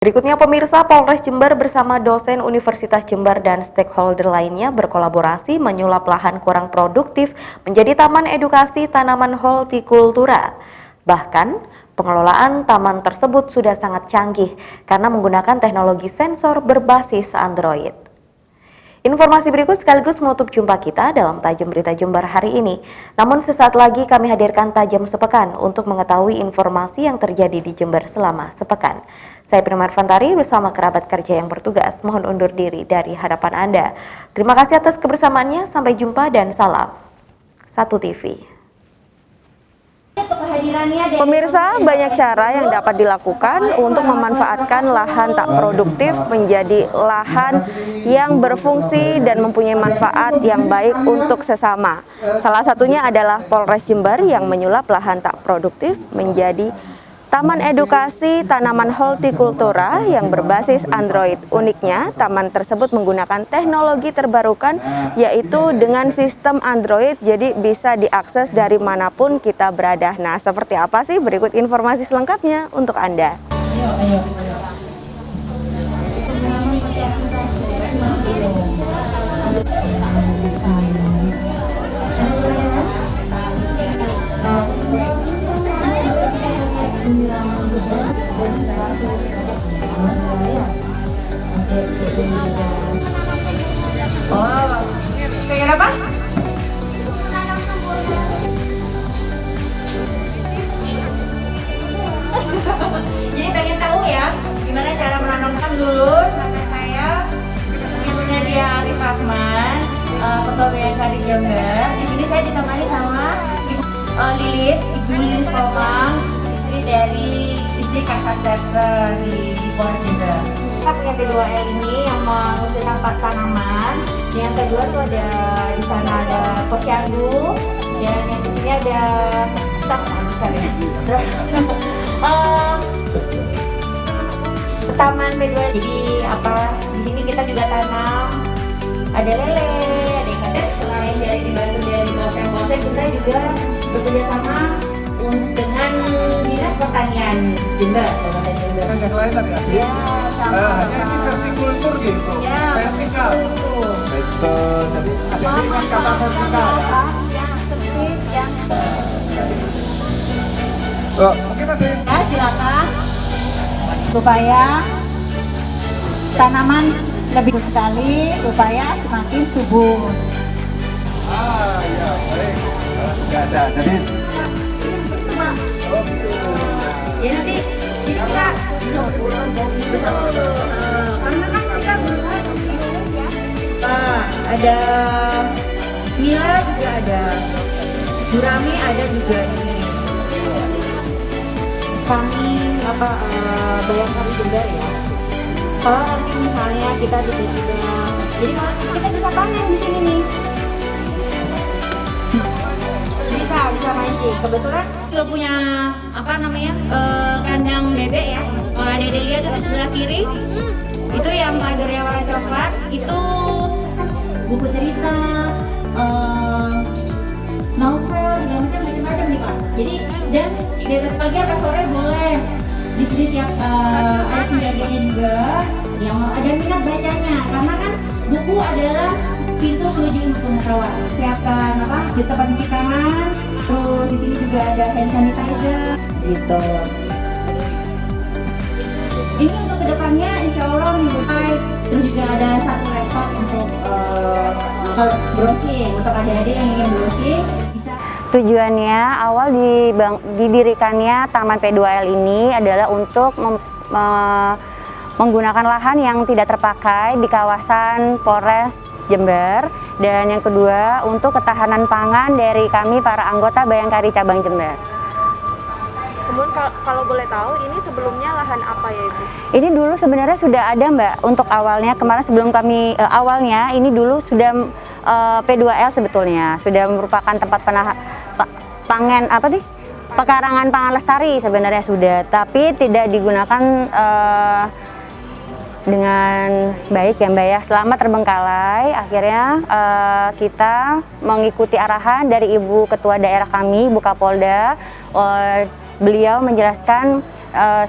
Berikutnya pemirsa, Polres Jember bersama dosen Universitas Jember dan stakeholder lainnya berkolaborasi menyulap lahan kurang produktif menjadi taman edukasi tanaman hortikultura. Bahkan, pengelolaan taman tersebut sudah sangat canggih karena menggunakan teknologi sensor berbasis Android. Informasi berikut sekaligus menutup jumpa kita dalam Tajam Berita Jember hari ini. Namun sesaat lagi kami hadirkan Tajam Sepekan untuk mengetahui informasi yang terjadi di Jember selama sepekan. Saya Prima Fantari bersama kerabat kerja yang bertugas mohon undur diri dari hadapan Anda. Terima kasih atas kebersamaannya, sampai jumpa dan salam Satu TV. Pemirsa, banyak cara yang dapat dilakukan untuk memanfaatkan lahan tak produktif menjadi lahan yang berfungsi dan mempunyai manfaat yang baik untuk sesama. Salah satunya adalah Polres Jember yang menyulap lahan tak produktif menjadi Taman Edukasi Tanaman Hortikultura yang berbasis Android. Uniknya, taman tersebut menggunakan teknologi terbarukan yaitu dengan sistem Android, jadi bisa diakses dari manapun kita berada. Nah, seperti apa sih? Berikut informasi selengkapnya untuk Anda. Oh, pengen apa? Jadi pengen tahu ya, gimana cara menanamkan dulu sampai saya ibunya dia Arif Rahman, pegawai dari Jember. Di sini saya ditemani sama Ibu Ibu Lilis Komang, istri Kakak Dasar di Polres Jember. Kita punya P2L ini yang menghasilkan 4 tanaman. Yang kedua tuh ada di sana ada posyandu, dan yang di sini ada misalnya. Taman P2. Jadi di sini kita juga tanam ada lele, ada ikan. Selain dari dibantu dari polsek, kita juga bekerja sama dengan Dinas Pertanian Jember, Kabupaten Jember. Yang lain tadi ya? Ya, sama. Hanya ini vertikultur gitu, ya, vertikal. Betul, jadi ada dengan kata vertikal ya? Yang sempit, yang Mungkin ada yang... ya, silakan. Supaya tanaman lebih sekali, supaya semakin subur. Ya, baik. Tidak ada, jadi... Ya nanti ini Kak, karena kan kita berusaha di Indonesia. Ada Mila juga ada, Gurami ada juga di sini. Kami Bayangkari Jember ya. Kalau nanti misalnya kita tiba-tiba, jadi kalau kita bisa panen di sini nih. Bisa mancing. Kebetulan kita punya kandang bebek ya. Kalau ada lihat itu sebelah kiri, itu yang pagarnya warna coklat, itu buku cerita, novel, segala macam nih Pak. Jadi dan di atas pagi atau sore boleh di sini siap ada penjaganya juga yang ada minat bacanya, karena kan buku adalah pintu menuju ilmu pengetahuan. Siapkan tempat cuci tangan, terus di sini juga ada hand sanitizer gitu. Ini untuk kedepannya insya Allah minggu depan, terus juga ada satu laptop untuk browsing, untuk adik-adik yang ingin browsing bisa. Tujuannya awal didirikannya Taman P2L ini adalah untuk menggunakan lahan yang tidak terpakai di kawasan Polres Jember, dan yang kedua untuk ketahanan pangan dari kami para anggota Bayangkari Cabang Jember. Kemudian kalau boleh tahu, ini sebelumnya lahan apa ya Ibu? Ini dulu sebenarnya sudah ada Mbak, untuk awalnya kemarin sebelum kami awalnya ini dulu sudah P2L sebetulnya sudah merupakan tempat pekarangan pangan lestari sebenarnya sudah, tapi tidak digunakan dengan baik ya Mbak ya. Selama terbengkalai, akhirnya kita mengikuti arahan dari Ibu Ketua Daerah kami, Ibu Kapolda, beliau menjelaskan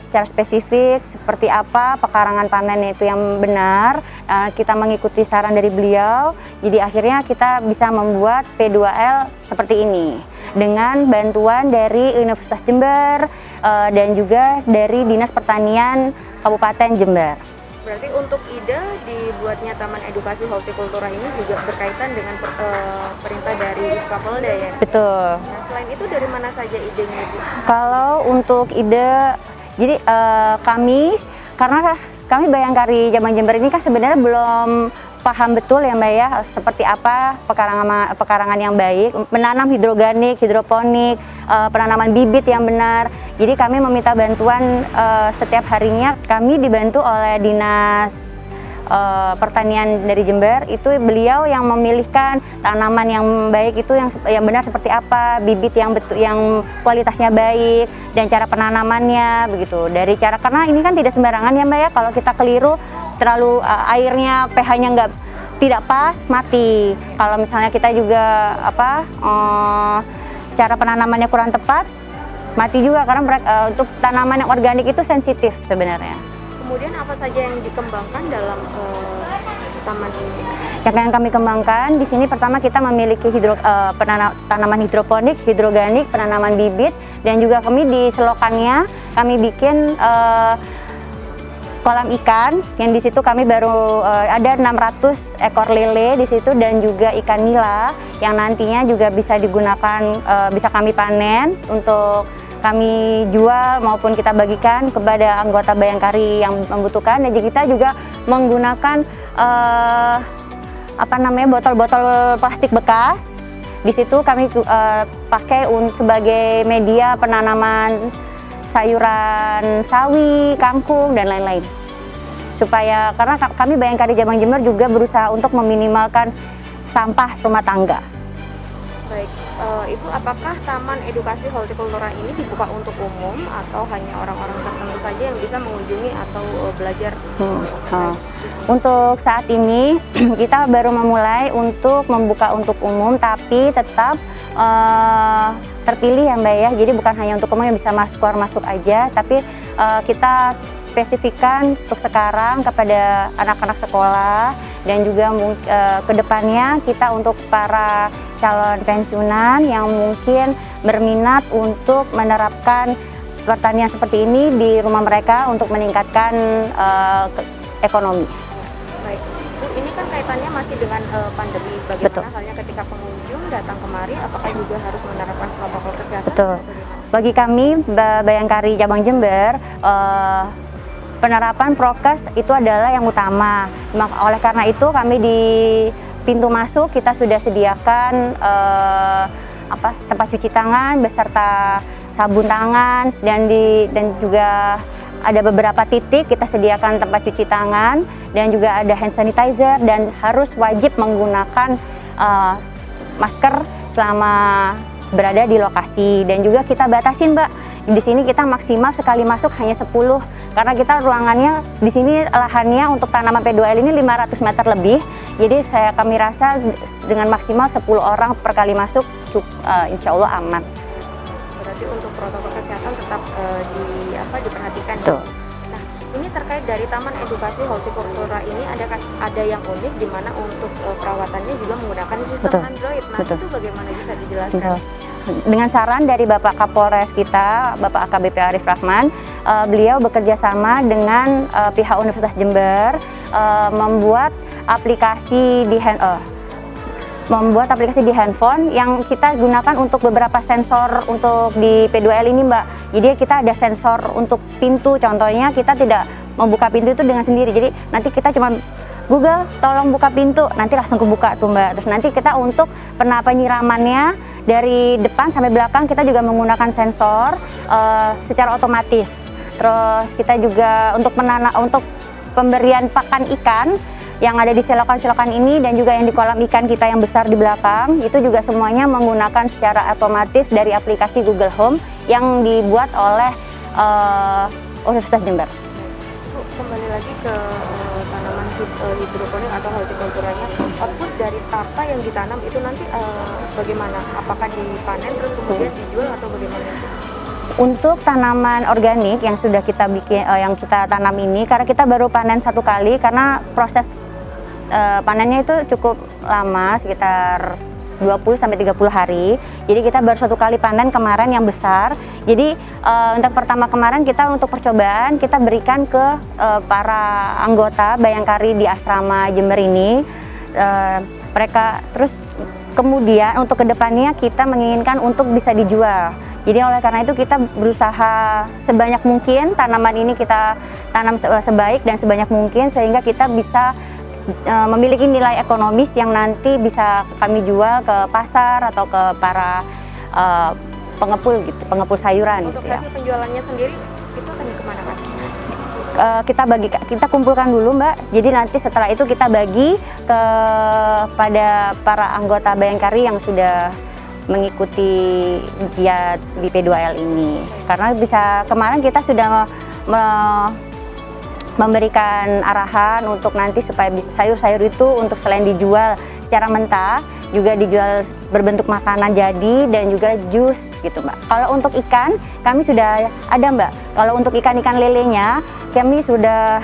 secara spesifik seperti apa pekarangan panen itu yang benar. Kita mengikuti saran dari beliau, jadi akhirnya kita bisa membuat P2L seperti ini dengan bantuan dari Universitas Jember dan juga dari Dinas Pertanian Kabupaten Jember. Berarti untuk ide dibuatnya Taman Edukasi Hortikultura ini juga berkaitan dengan perintah dari Kapolda ya? Betul. Nah, selain itu dari mana saja idenya, Bu? Kalau untuk ide, jadi karena kami Bayangkari Cabang Jember ini kan sebenarnya belum paham betul ya Mbak ya, seperti apa pekarangan yang baik, menanam hidroganik, hidroponik, penanaman bibit yang benar. Jadi kami meminta bantuan setiap harinya, kami dibantu oleh Dinas Pertanian dari Jember. Itu beliau yang memilihkan tanaman yang baik itu yang benar seperti apa, bibit yang kualitasnya baik, dan cara penanamannya begitu. Dari cara, karena ini kan tidak sembarangan ya Mbak ya, kalau kita keliru terlalu airnya pH-nya tidak pas, mati. Kalau misalnya kita juga cara penanamannya kurang tepat, mati juga, karena untuk tanaman yang organik itu sensitif sebenarnya. Kemudian apa saja yang dikembangkan dalam taman ini? Yang kami kembangkan di sini, pertama kita memiliki tanaman hidroponik, hidroganik, penanaman bibit, dan juga kami di selokannya kami bikin kolam ikan, yang di situ kami baru ada 600 ekor lele di situ, dan juga ikan nila yang nantinya juga bisa digunakan, bisa kami panen untuk kami jual maupun kita bagikan kepada anggota Bayangkari yang membutuhkan. Dan kita juga menggunakan botol-botol plastik bekas. Di situ kami pakai sebagai media penanaman sayuran sawi, kangkung, dan lain-lain. Supaya, karena kami Bayangkari Cabang Jember juga berusaha untuk meminimalkan sampah rumah tangga. Baik, Ibu, apakah Taman Edukasi Hortikultura ini dibuka untuk umum atau hanya orang-orang tertentu saja yang bisa mengunjungi atau belajar? Untuk saat ini kita baru memulai untuk membuka untuk umum, tapi tetap terpilih ya Mbak ya. Jadi bukan hanya untuk umum yang bisa keluar masuk aja, tapi kita spesifikkan untuk sekarang kepada anak-anak sekolah, dan juga kedepannya kita untuk para calon pensiunan yang mungkin berminat untuk menerapkan pertanian seperti ini di rumah mereka untuk meningkatkan ekonomi. Baik, Bu, ini kan kaitannya masih dengan pandemi. Bagaimana Betul. halnya ketika pengunjung datang kemari, apakah juga harus menerapkan protokol kesehatan? Betul. Bagi kami Bayangkari Cabang Jember, penerapan prokes itu adalah yang utama. Oleh karena itu kami di pintu masuk kita sudah sediakan tempat cuci tangan beserta sabun tangan, dan juga ada beberapa titik kita sediakan tempat cuci tangan, dan juga ada hand sanitizer, dan harus wajib menggunakan masker selama berada di lokasi. Dan juga kita batasin Mbak, di sini kita maksimal sekali masuk hanya 10, karena kita ruangannya di sini lahannya untuk tanaman P2L ini 500 meter lebih. Jadi kami rasa dengan maksimal 10 orang per kali masuk insya Allah aman. Berarti untuk protokol kesehatan tetap diperhatikan. Betul. Nah, ini terkait dari Taman Edukasi Hortikultura ini ada yang unik, di mana untuk perawatannya juga menggunakan sistem Betul. Android. Nah, Betul. itu bagaimana bisa dijelaskan? Betul. Dengan saran dari Bapak Kapolres kita, Bapak AKBP Arif Rahman, beliau bekerja sama dengan pihak Universitas Jember membuat aplikasi di handphone yang kita gunakan untuk beberapa sensor untuk di P2L ini Mbak. Jadi kita ada sensor untuk pintu, contohnya kita tidak membuka pintu itu dengan sendiri. Jadi nanti kita cuma Google tolong buka pintu, nanti langsung kebuka tuh Mbak. Terus nanti kita untuk penyiramannya dari depan sampai belakang kita juga menggunakan sensor secara otomatis. Terus kita juga untuk pemberian pakan ikan yang ada di selokan-selokan ini, dan juga yang di kolam ikan kita yang besar di belakang, itu juga semuanya menggunakan secara otomatis dari aplikasi Google Home yang dibuat oleh Universitas Jember. Bu, kembali lagi ke tanaman hidroponik atau hortikulturanya, output dari apa yang ditanam itu nanti bagaimana? Apakah dipanen terus kemudian dijual atau bagaimana? Untuk tanaman organik yang sudah kita bikin, yang kita tanam ini, karena kita baru panen 1 kali, karena proses panennya itu cukup lama, sekitar 20-30 hari. Jadi kita baru 1 kali panen kemarin yang besar. Jadi untuk pertama kemarin kita untuk percobaan kita berikan ke para anggota Bayangkari di asrama Jember ini. Mereka terus kemudian untuk kedepannya kita menginginkan untuk bisa dijual. Jadi oleh karena itu kita berusaha sebanyak mungkin tanaman ini kita tanam sebaik dan sebanyak mungkin sehingga kita bisa memiliki nilai ekonomis yang nanti bisa kami jual ke pasar atau ke para pengepul gitu, pengepul sayuran. Untuk gitu ya. hasil penjualannya sendiri itu akan kemana Pak? Kita kumpulkan dulu Mbak. Jadi nanti setelah itu kita bagi kepada para anggota Bayangkari yang sudah mengikuti giat di P2L ini. Karena kemarin kita sudah memberikan arahan untuk nanti supaya sayur-sayur itu untuk selain dijual secara mentah, juga dijual berbentuk makanan jadi dan juga jus gitu Mbak. Kalau untuk ikan, kami sudah ada Mbak. Kalau untuk ikan-ikan lelenya, kami sudah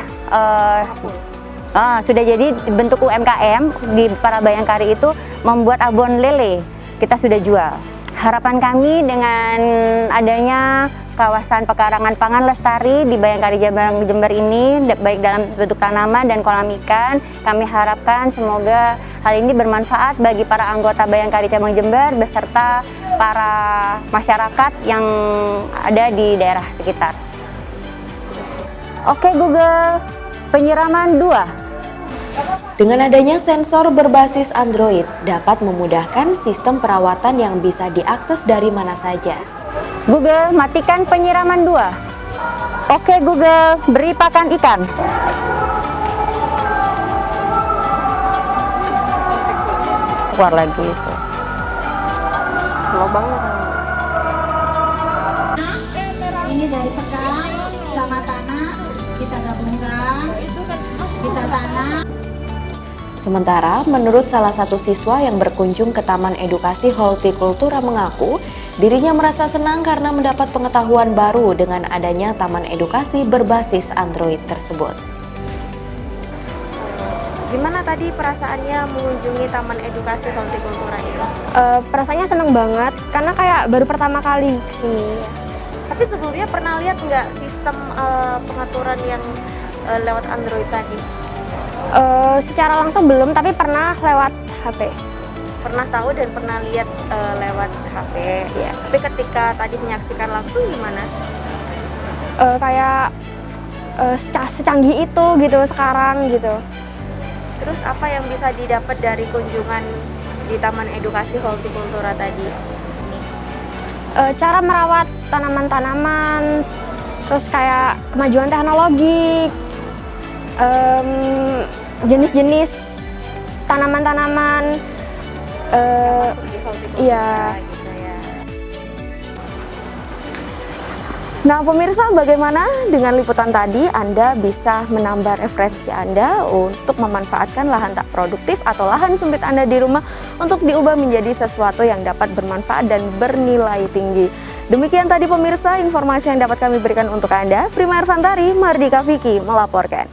jadi bentuk UMKM di para Bayangkari itu membuat abon lele. Kita sudah jual. Harapan kami dengan adanya kawasan pekarangan pangan lestari di Bayangkari Jember ini, baik dalam bentuk tanaman dan kolam ikan, kami harapkan semoga hal ini bermanfaat bagi para anggota Bayangkari Cabang Jember beserta para masyarakat yang ada di daerah sekitar. Oke Google, penyiraman 2. Dengan adanya sensor berbasis Android, dapat memudahkan sistem perawatan yang bisa diakses dari mana saja. Google, matikan penyiraman 2. Oke Google, beri pakan ikan. Keluar lagi itu. Lobang. Ini dari sekam sama tanah kita gabungkan, kita tanam. Sementara, menurut salah satu siswa yang berkunjung ke Taman Edukasi Hortikultura mengaku, dirinya merasa senang karena mendapat pengetahuan baru dengan adanya Taman Edukasi berbasis Android tersebut. Gimana tadi perasaannya mengunjungi Taman Edukasi Hortikultura ini? Perasaannya seneng banget, karena kayak baru pertama kali kesini. Tapi sebelumnya pernah lihat nggak sistem pengaturan yang lewat Android tadi? Secara langsung belum, tapi pernah lewat HP. Pernah tahu dan pernah lihat lewat HP. Ya. Tapi ketika tadi menyaksikan langsung gimana? Kayak secanggih itu gitu sekarang gitu. Terus apa yang bisa didapat dari kunjungan di Taman Edukasi Hortikultura tadi? Cara merawat tanaman-tanaman, terus kayak kemajuan teknologi, jenis-jenis tanaman-tanaman, iya. Gitu ya. Nah pemirsa, bagaimana dengan liputan tadi? Anda bisa menambah referensi Anda untuk memanfaatkan lahan tak produktif atau lahan sempit Anda di rumah untuk diubah menjadi sesuatu yang dapat bermanfaat dan bernilai tinggi. Demikian tadi pemirsa informasi yang dapat kami berikan untuk Anda. Prima Ervantari, Mardika Vicky melaporkan.